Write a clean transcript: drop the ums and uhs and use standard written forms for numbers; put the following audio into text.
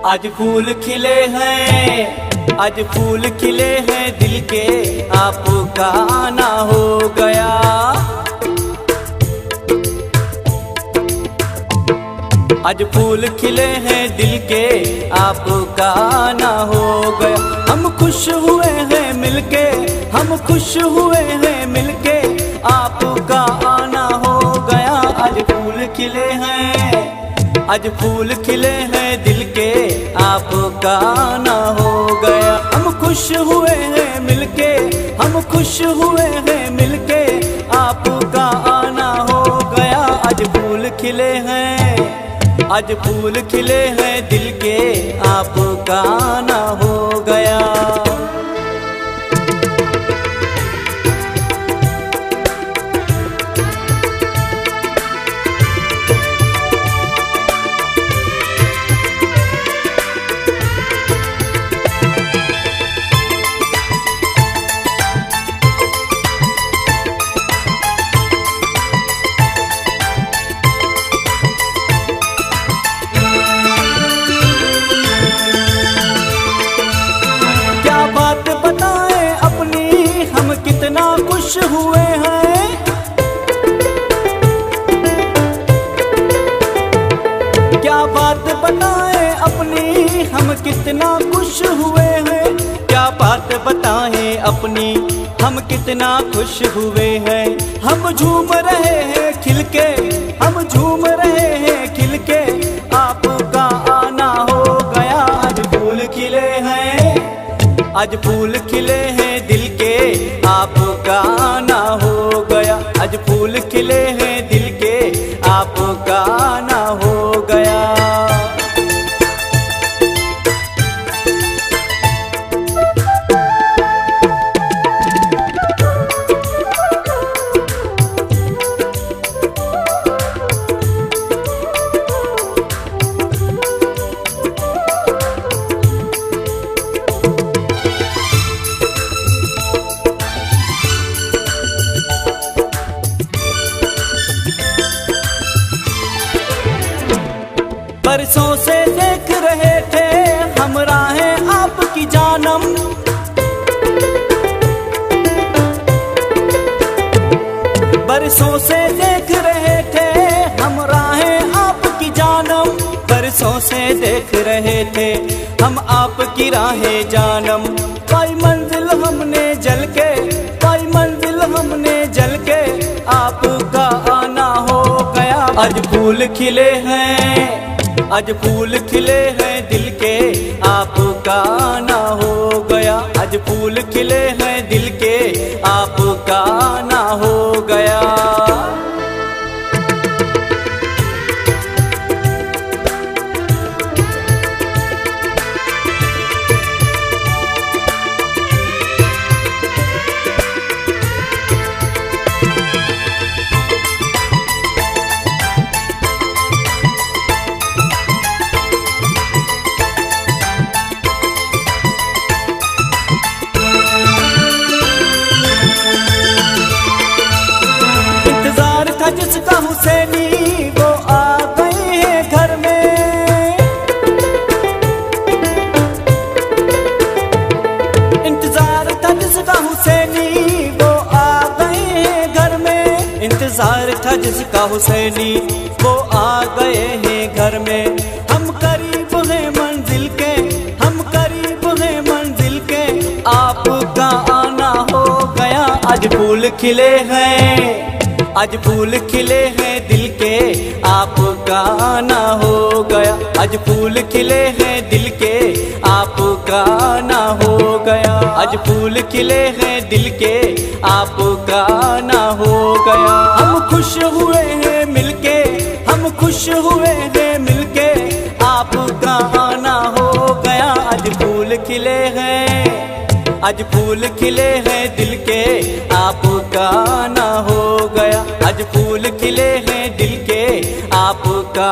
आज फूल खिले हैं, आज फूल खिले हैं दिल के, आपका आना हो गया। आज फूल खिले हैं दिल के, आपका आना हो गया। हम खुश हुए हैं मिलके, हम खुश हुए हैं मिलके, आपका आना हो गया। आज फूल खिले हैं, आज फूल खिले हैं दिल के, आपका आना हो गया। हम खुश हुए हैं मिलके, हम खुश हुए हैं मिलके, आपका आना हो गया। आज फूल खिले हैं, आज फूल खिले हैं दिल के, आपका आना हो गया। कितना खुश हुए हैं, क्या बात बताएं अपनी, हम कितना खुश हुए हैं। क्या बात बताएं अपनी, हम कितना खुश हुए हैं। हम झूम रहे हैं खिलके, हम झूम रहे हैं खिलके, आपका आना हो गया। आज फूल खिले हैं, आज फूल खिले हैं दिल के, आपका आना हो गया। आज फूल खिले हैं दिल के, आपका आना हो गया। बरसों से देख रहे थे हम राहें आपकी जानम, बरसों से देख रहे थे हम राहें आपकी जानम। बरसों से देख रहे थे हम आपकी राहें जानम। पाई मंजिल हमने जल के, पाई मंजिल हमने जल के, आपका आना हो गया। आज फूल खिले हैं, आज फूल खिले हैं दिल के, आपका आना हो गया। आज फूल खिले हैं दिल के, आपका आना हो गया। जिसका हुसैनी वो आ गए हैं घर में, इंतजार था जिसका हुसैनी वो आ गए हैं घर में। इंतजार था जिसका हुसैनी वो आ गए हैं घर में। हम करीब हैं मंजिल के, हम करीब हैं मंजिल के, आपका आना हो गया। आज फूल खिले हैं, आज फूल खिले हैं दिल के, आपका आना हो गया। आज फूल खिले हैं दिल के, आपका आना हो गया। आज फूल खिले हैं दिल के, आपका आना हो गया। हम खुश हुए हैं मिलके, हम खुश हुए हैं मिलके, आपका आना हो गया। आज फूल खिले हैं, आज फूल खिले हैं दिल के, आपका आना हो गया। आज फूल खिले हैं दिल के, आपका